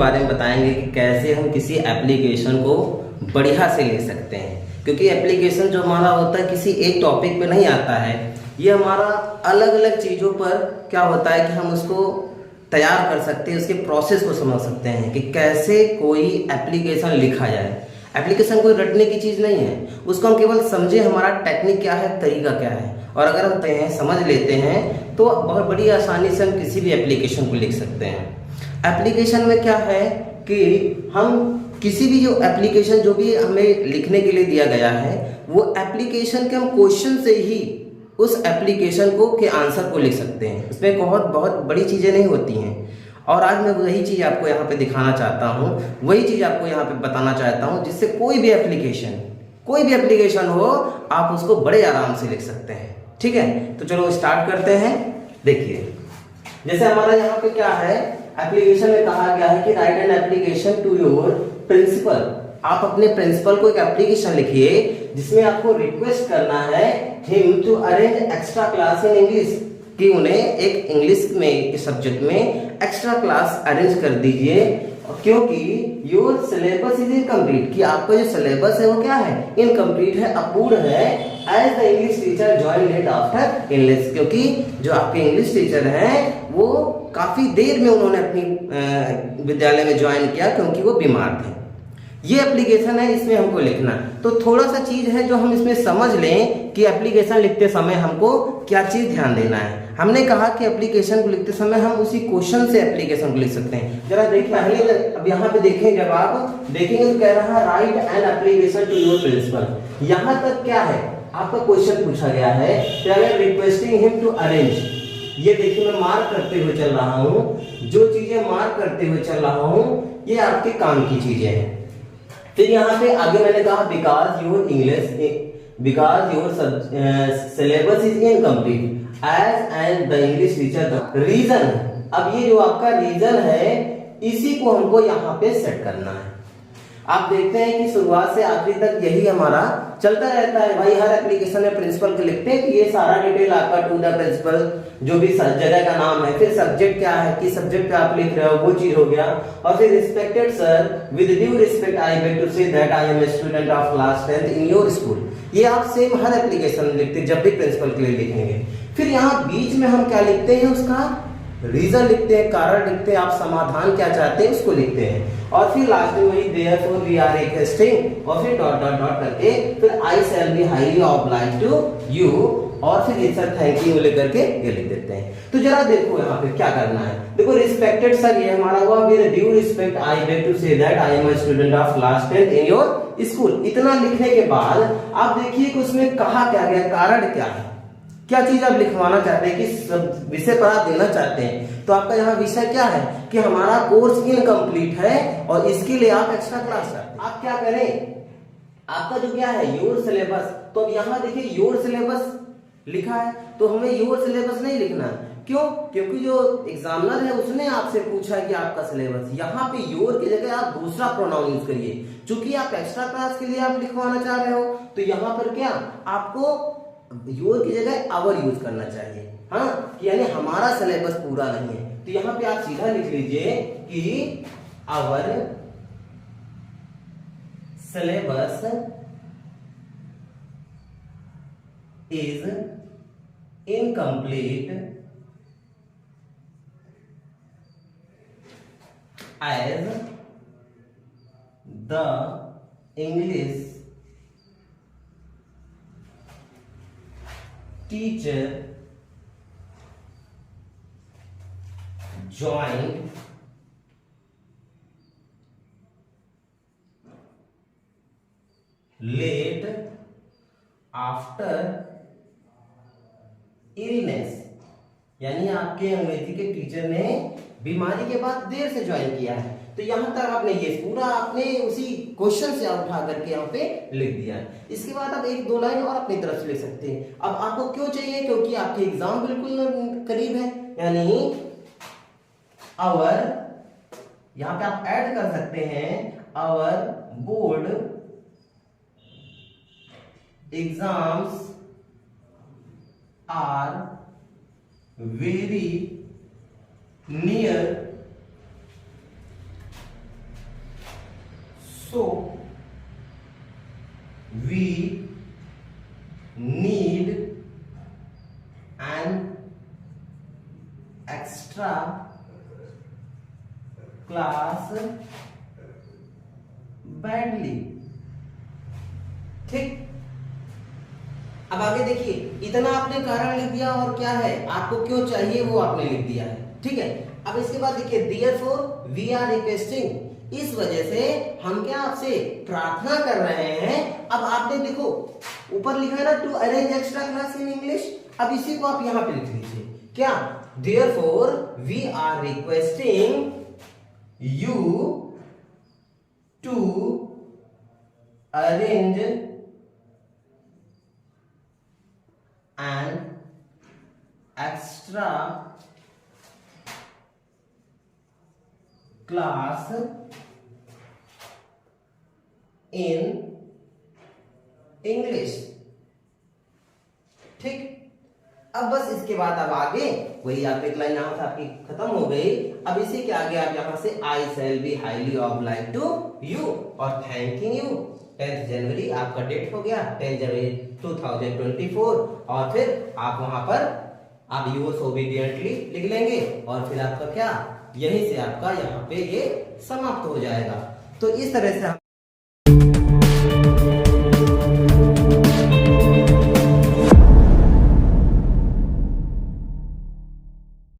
बारे में बताएंगे कि कैसे हम किसी एप्लीकेशन को बढ़िया से ले सकते हैं। क्योंकि एप्लीकेशन जो हमारा होता है किसी एक टॉपिक पे नहीं आता है, ये हमारा अलग अलग चीज़ों पर क्या होता है कि हम उसको तैयार कर सकते हैं, उसके प्रोसेस को समझ सकते हैं कि कैसे कोई एप्लीकेशन लिखा जाए। एप्लीकेशन कोई रटने की चीज़ नहीं है, उसको हम केवल समझे हमारा टेक्निक क्या है, तरीका क्या है, और अगर हम समझ लेते हैं तो बहुत बड़ी आसानी से हम किसी भी एप्लीकेशन को लिख सकते हैं। एप्लीकेशन में क्या है कि हम किसी भी जो एप्लीकेशन जो भी हमें लिखने के लिए दिया गया है, वो एप्लीकेशन के हम क्वेश्चन से ही उस एप्लीकेशन को के आंसर को लिख सकते हैं। उसमें बहुत बड़ी चीज़ें नहीं होती हैं। और आज मैं वही चीज़ आपको यहाँ पे दिखाना चाहता हूँ, वही चीज़ आपको यहाँ पे बताना चाहता हूँ, जिससे कोई भी एप्लीकेशन हो आप उसको बड़े आराम से लिख सकते हैं। ठीक है, तो चलो स्टार्ट करते हैं। देखिए, जैसे हमारा यहाँ पे क्या है, एप्लीकेशन में कहा गया है कि write an application to your principal. आप अपने प्रिंसिपल को एक एप्लीकेशन लिखिए जिसमें आपको रिक्वेस्ट करना है him to arrange extra class in English, कि उन्हें एक इंग्लिश में के सब्जेक्ट में एक्स्ट्रा क्लास अरेंज कर दीजिए, क्योंकि योर सिलेबस इज इनकम्प्लीट, कि आपका जो सिलेबस है वो क्या है, इनकम्प्लीट है, अपूर्ण है। As the English teacher join late after English, क्योंकि जो आपके इंग्लिश टीचर हैं वो काफी देर में उन्होंने अपनी विद्यालय में ज्वाइन किया क्योंकि वो बीमार थे। ये एप्लीकेशन है, इसमें हमको लिखना। तो थोड़ा सा चीज है जो हम इसमें समझ लें कि एप्लीकेशन लिखते समय हमको क्या चीज ध्यान देना है। हमने कहा कि एप्लीकेशन को लिखते समय हम उसी क्वेश्चन से एप्लीकेशन को लिख सकते हैं। जरा देखिए, पहले अब यहाँ पे देखें, जब आप देखेंगे तो कह रहा है write an application to your principal. यहाँ तक क्या है, आपका क्वेश्चन पूछा गया है कि अगर रिक्वेस्टिंग हिम टू अरेंज, ये देखिए मैं मार्क करते हुए चल रहा हूँ, जो चीजें मार्क करते हुए चल रहा हूँ ये आपके काम की चीजें हैं। फिर यहाँ पे आगे मैंने कहा because your syllabus is incomplete as and the English teacher reason. अब ये जो आपका रीजन है इसी को हमको यहाँ पे सेट करना है। आप देखते हैं कि शुरुआत से आखिरी तक यही हमारा चलता रहता है भाई। हर एप्लीकेशन में प्रिंसिपल को लिखते हैं कि ये सारा डिटेल आपका टू द प्रिंसिपल, जो भी जगह का नाम है, फिर सब्जेक्ट क्या है, किस सब्जेक्ट पे आप लिख रहे हो, वो चीज हो गया। और फिर respected sir, with due respect I beg to say that I am a student of class 10th in your school. ये आप सेम हर एप्लीकेशन में लिखते हैं जब भी प्रिंसिपल के लिए लिखेंगे। फिर यहाँ बीच में हम क्या लिखते हैं, उसका रीजन लिखते हैं, कारण लिखते हैं, आप समाधान क्या चाहते हैं उसको लिखते हैं। और फिर लास्ट में वही देयरफॉर वी आर रिक्वेस्टिंग, और फिर डॉट डॉट डॉट करके फिर I shall be highly obliged to you, और फिर ये सर थैंक यू लेकर के ये लिख देते हैं। तो जरा देखो यहाँ पे क्या करना है। देखो रिस्पेक्टेड सर ये हमारा हुआ, with due respect I beg to say that I am a student of class 10th in your school. इतना लिखने के बाद आप देखिए कि उसमें कहा क्या गया, कारण क्या है, क्या चीज आप लिखवाना चाहते हैं, किस विषय पर आप देना चाहते हैं। तो आपका यहाँ विषय क्या है कि हमारा कोर्स इनकम्प्लीट है और इसके लिए आप एक्स्ट्रा क्लास चाहते हैं। आप क्या करें, आपका जो क्या है योर सिलेबस, तो अब यहाँ देखिए योर सिलेबस लिखा है तो हमें योर सिलेबस नहीं लिखना। क्यों? क्योंकि जो एग्जामिनर है उसने आपसे पूछा है कि आपका सिलेबस, यहाँ पे योर की जगह आप दूसरा प्रोनाउन यूज करिए। चूंकि आप एक्स्ट्रा क्लास के लिए आप लिखवाना चाह रहे हो तो यहाँ पर क्या आपको योर की जगह आवर यूज करना चाहिए। हाँ, कि यानी हमारा सिलेबस पूरा नहीं है, तो यहाँ पे आप सीधा लिख लीजिए कि our syllabus is incomplete as the English teacher joined late after illness, यानी आपके अंग्रेजी के टीचर ने बीमारी के बाद देर से ज्वाइन किया है। तो यहां तक आपने ये पूरा आपने उसी क्वेश्चन से उठा करके यहाँ पे लिख दिया है। इसके बाद आप एक दो लाइन और अपनी तरफ से लिख सकते हैं। अब आपको क्यों चाहिए, क्योंकि आपके एग्जाम बिल्कुल करीब है, यानी आवर, यहाँ पे आप ऐड कर सकते हैं our board exams are very near we need an extra class badly। ठीक, अब आगे देखिए, इतना आपने कारण लिख दिया और क्या है आपको क्यों चाहिए वो आपने लिख दिया है। ठीक है, अब इसके बाद देखिए therefore we are requesting, इस वजह से हम क्या आपसे प्रार्थना कर रहे हैं। अब आपने देखो ऊपर लिखा है ना to arrange extra class in English, अब इसी को आप यहां पे लिख लीजिए क्या, therefore we are requesting you to arrange an extra class in English। ठीक, अब बस इसके बाद अब आगे वही आप एक लाइन यहां से आपकी खत्म हो गई। अब इसी के आगे आप यहां से I shall be highly oblige to you और थैंकिंग यू। 10 जनवरी आपका डेट हो गया, 10 जनवरी 2024, और फिर आप वहां पर आप यूज ओबीडियंटली लिख लेंगे और फिर आपका क्या, यहीं से आपका यहाँ पे ये समाप्त हो जाएगा। तो इस तरह से